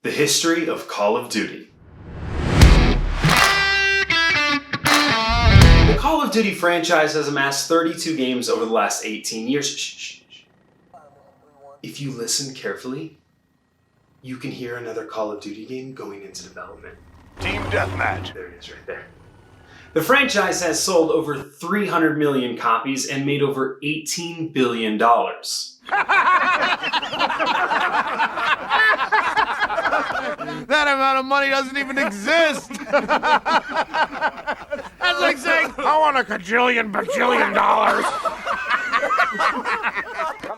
The history of Call of Duty. The Call of Duty franchise has amassed 32 games over the last 18 years. Shh. If you listen carefully, you can hear another Call of Duty game going into development. Team Deathmatch. There it is right there. The franchise has sold over 300 million copies and made over $18 billion. That amount of money doesn't even exist. That's like saying, I want a bajillion dollars.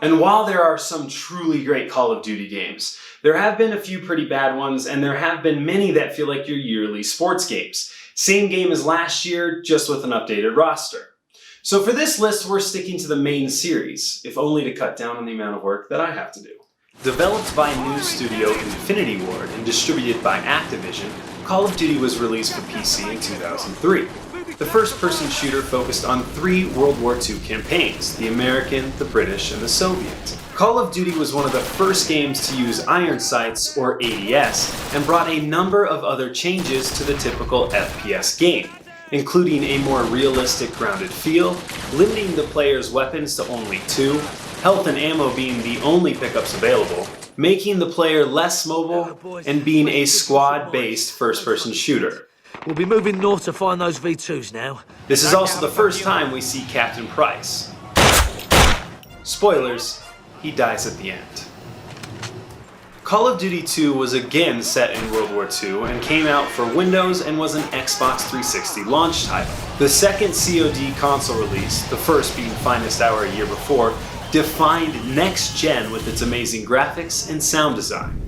And while there are some truly great Call of Duty games, there have been a few pretty bad ones, and there have been many that feel like your yearly sports games. Same game as last year, just with an updated roster. So for this list, we're sticking to the main series, if only to cut down on the amount of work that I have to do. Developed by news studio Infinity Ward and distributed by Activision, Call of Duty was released for PC in 2003. The first-person shooter focused on 3 World War II campaigns, the American, the British, and the Soviet. Call of Duty was one of the first games to use iron sights, or ADS, and brought a number of other changes to the typical FPS game, including a more realistic grounded feel, limiting the player's weapons to only 2, health and ammo being the only pickups available, making the player less mobile, and being a squad-based first-person shooter. We'll be moving north to find those V2s now. This is also the first time we see Captain Price. Spoilers, he dies at the end. Call of Duty 2 was again set in World War II and came out for Windows and was an Xbox 360 launch title. The second COD console release, the first being Finest Hour a year before, defined next gen with its amazing graphics and sound design.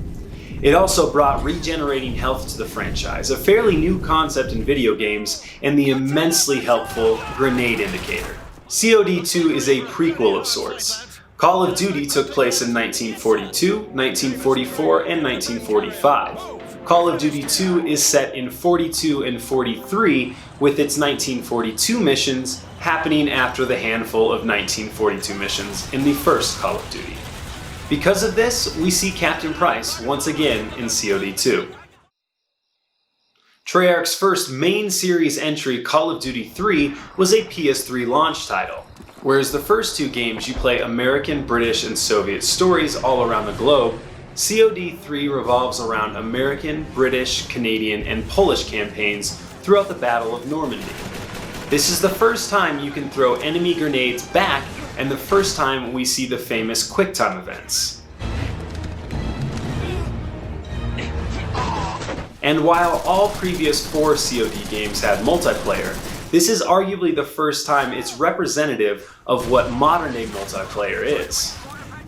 It also brought regenerating health to the franchise, a fairly new concept in video games, and the immensely helpful grenade indicator. COD 2 is a prequel of sorts. Call of Duty took place in 1942, 1944, and 1945. Call of Duty 2 is set in 42 and 43, with its 1942 missions happening after the handful of 1942 missions in the first Call of Duty. Because of this, we see Captain Price once again in COD 2. Treyarch's first main series entry, Call of Duty 3, was a PS3 launch title. Whereas the first 2 games you play American, British, and Soviet stories all around the globe, COD 3 revolves around American, British, Canadian, and Polish campaigns throughout the Battle of Normandy. This is the first time you can throw enemy grenades back, and the first time we see the famous QuickTime events. And while all previous 4 COD games had multiplayer, this is arguably the first time it's representative of what modern-day multiplayer is.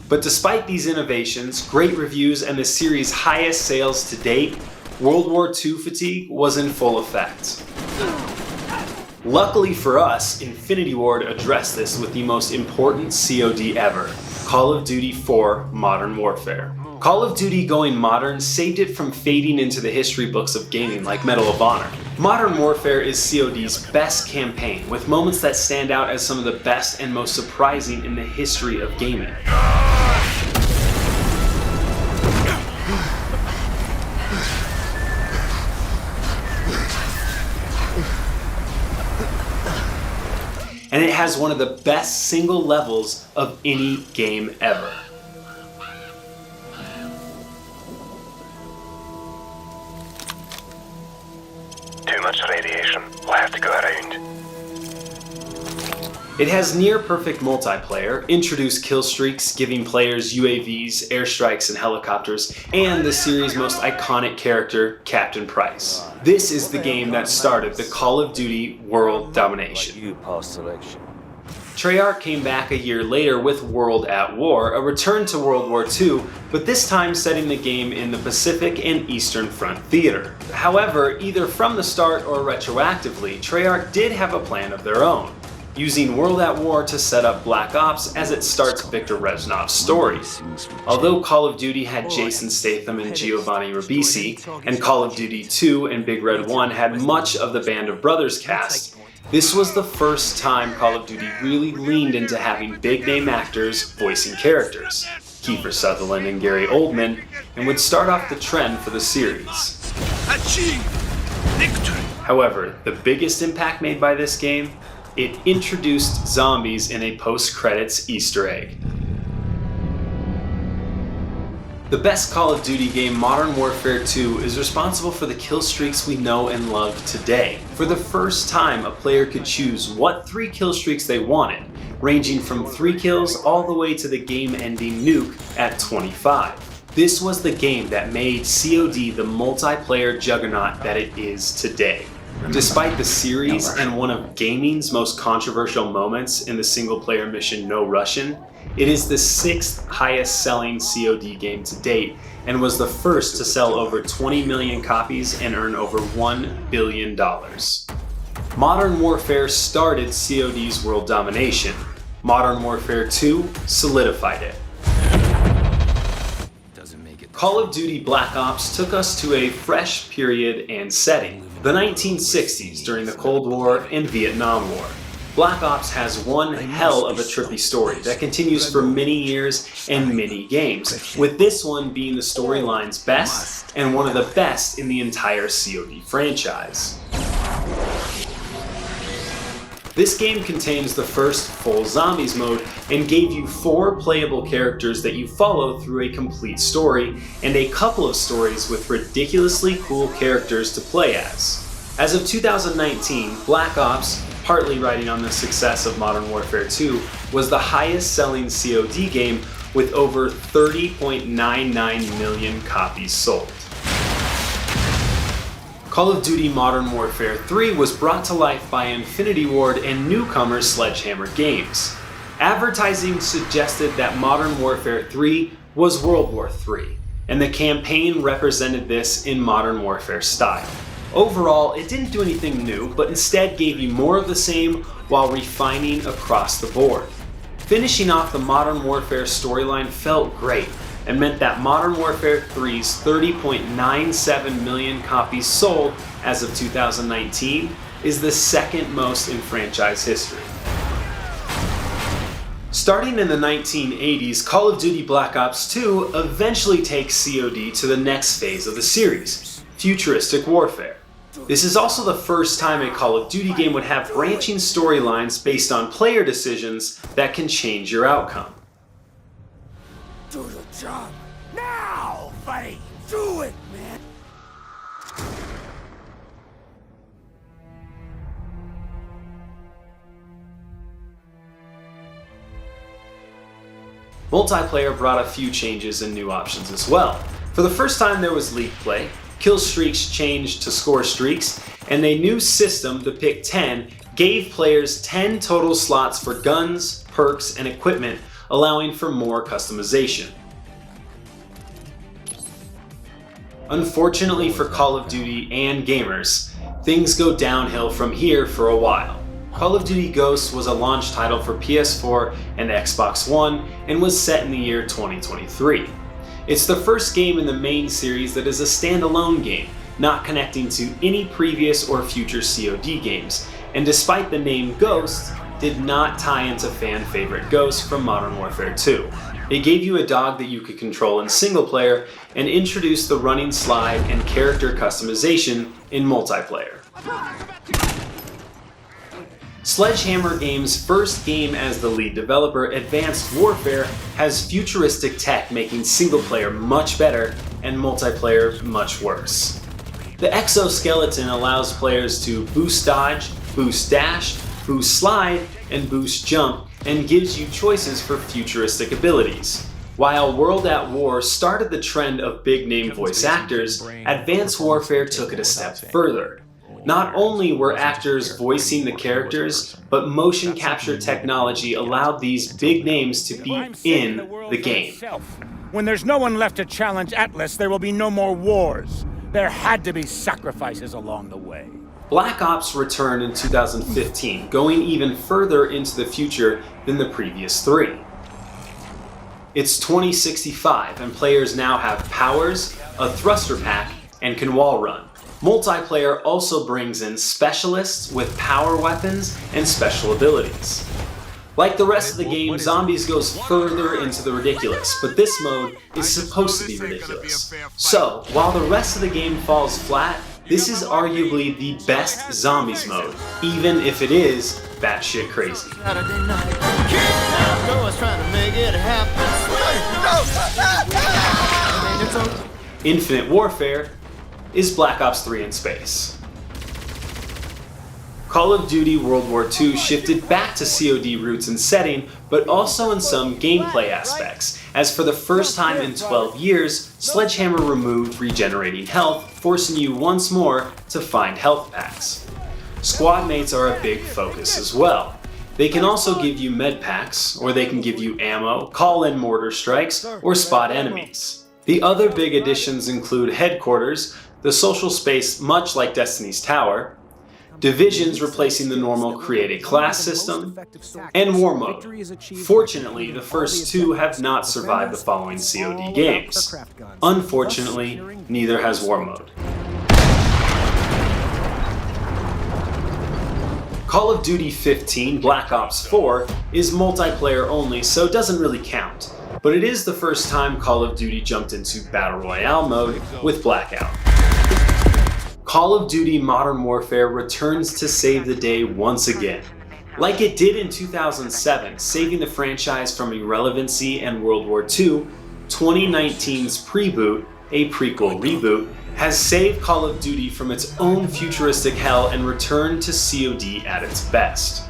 But despite these innovations, great reviews, and the series' highest sales to date, World War II fatigue was in full effect. Luckily for us, Infinity Ward addressed this with the most important COD ever, Call of Duty 4 Modern Warfare. Call of Duty going modern saved it from fading into the history books of gaming like Medal of Honor. Modern Warfare is COD's best campaign, with moments that stand out as some of the best and most surprising in the history of gaming. And it has one of the best single levels of any game ever. Too much radiation. We'll have to go around. It has near-perfect multiplayer, introduced kill streaks, giving players UAVs, airstrikes, and helicopters, and the series' most iconic character, Captain Price. This is the game that started the Call of Duty world domination. You passed selection. Treyarch came back a year later with World at War, a return to World War II, but this time setting the game in the Pacific and Eastern Front theater. However, either from the start or retroactively, Treyarch did have a plan of their own, using World at War to set up Black Ops as it starts Viktor Reznov's story. Although Call of Duty had Jason Statham and Giovanni Ribisi, and Call of Duty 2 and Big Red 1 had much of the Band of Brothers cast, this was the first time Call of Duty really leaned into having big-name actors voicing characters. Kiefer Sutherland and Gary Oldman, and would start off the trend for the series. Achieve victory. However, the biggest impact made by this game, it introduced zombies in a post-credits Easter egg. The best Call of Duty game, Modern Warfare 2, is responsible for the kill streaks we know and love today. For the first time, a player could choose what 3 kill streaks they wanted, ranging from 3 kills all the way to the game-ending nuke at 25. This was the game that made COD the multiplayer juggernaut that it is today. Despite the series and one of gaming's most controversial moments in the single-player mission No Russian, it is the 6th highest selling COD game to date and was the first to sell over 20 million copies and earn over $1 billion. Modern Warfare started COD's world domination. Modern Warfare 2 solidified it. Call of Duty Black Ops took us to a fresh period and setting, the 1960s during the Cold War and Vietnam War. Black Ops has one hell of a trippy story that continues for many years and many games, with this one being the storyline's best and one of the best in the entire COD franchise. This game contains the first full zombies mode and gave you 4 playable characters that you follow through a complete story and a couple of stories with ridiculously cool characters to play as. As of 2019, Black Ops, partly riding on the success of Modern Warfare 2, was the highest selling COD game with over 30.99 million copies sold. Call of Duty Modern Warfare 3 was brought to life by Infinity Ward and newcomer Sledgehammer Games. Advertising suggested that Modern Warfare 3 was World War III, and the campaign represented this in Modern Warfare style. Overall, it didn't do anything new, but instead gave you more of the same while refining across the board. Finishing off the Modern Warfare storyline felt great, and meant that Modern Warfare 3's 30.97 million copies sold as of 2019 is the second most in franchise history. Starting in the 1980s, Call of Duty Black Ops 2 eventually takes COD to the next phase of the series, futuristic warfare. This is also the first time a Call of Duty game would have branching storylines based on player decisions that can change your outcome. Do the job now, buddy. Do it, man. Multiplayer brought a few changes and new options as well. For the first time there was league play, kill streaks changed to score streaks, and a new system, the Pick 10, gave players 10 total slots for guns, perks, and equipment, allowing for more customization. Unfortunately for Call of Duty and gamers, things go downhill from here for a while. Call of Duty Ghosts was a launch title for PS4 and Xbox One and was set in the year 2023. It's the first game in the main series that is a standalone game, not connecting to any previous or future COD games, and despite the name Ghost, did not tie into fan favorite Ghost from Modern Warfare 2. It gave you a dog that you could control in single player and introduced the running slide and character customization in multiplayer. Sledgehammer Games' first game as the lead developer, Advanced Warfare, has futuristic tech making single player much better and multiplayer much worse. The exoskeleton allows players to boost dodge, boost dash, boost slide, and boost jump, and gives you choices for futuristic abilities. While World at War started the trend of big-name voice actors, Advanced Warfare took it a step further. Not only were actors voicing the characters, but motion capture technology allowed these big names to be in the game. When there's no one left to challenge Atlas, there will be no more wars. There had to be sacrifices along the way. Black Ops returned in 2015, going even further into the future than the previous 3. It's 2065, and players now have powers, a thruster pack, and can wall run. Multiplayer also brings in specialists with power weapons and special abilities. Like the rest of the game, Zombies goes further into the ridiculous, but this mode is supposed to be ridiculous. So, while the rest of the game falls flat, this is arguably the best Zombies mode, even if it is batshit crazy. Infinite Warfare is Black Ops 3 in space. Call of Duty World War II shifted back to COD roots and setting, but also in some gameplay aspects, as for the first time in 12 years, Sledgehammer removed regenerating health, forcing you once more to find health packs. Squad mates are a big focus as well. They can also give you med packs, or they can give you ammo, call in mortar strikes, or spot enemies. The other big additions include Headquarters, the social space much like Destiny's Tower, Divisions replacing the normal create a class system, and War Mode. Fortunately, the first two have not survived the following COD games. Unfortunately, neither has War Mode. Call of Duty 15 Black Ops 4 is multiplayer only, so it doesn't really count. But it is the first time Call of Duty jumped into Battle Royale mode with Blackout. Call of Duty Modern Warfare returns to save the day once again. Like it did in 2007, saving the franchise from irrelevancy and World War II, 2019's Preboot, a prequel reboot, has saved Call of Duty from its own futuristic hell and returned to COD at its best.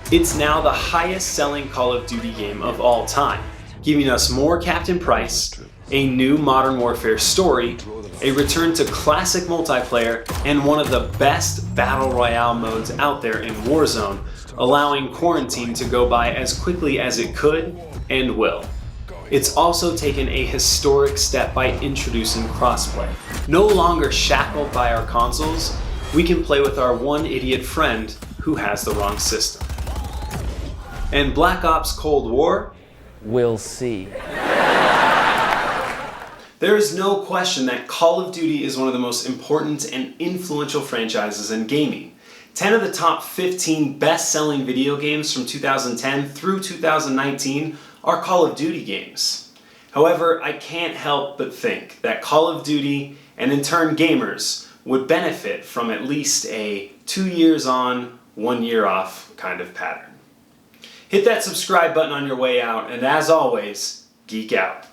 It's now the highest selling Call of Duty game of all time, giving us more Captain Price, a new Modern Warfare story, a return to classic multiplayer, and one of the best Battle Royale modes out there in Warzone, allowing Quarantine to go by as quickly as it could and will. It's also taken a historic step by introducing crossplay. No longer shackled by our consoles, we can play with our one idiot friend who has the wrong system. And Black Ops Cold War? We'll see. There is no question that Call of Duty is one of the most important and influential franchises in gaming. 10 of the top 15 best-selling video games from 2010 through 2019 are Call of Duty games. However, I can't help but think that Call of Duty, and in turn gamers, would benefit from at least a 2 years on, 1 year off kind of pattern. Hit that subscribe button on your way out, and as always, geek out.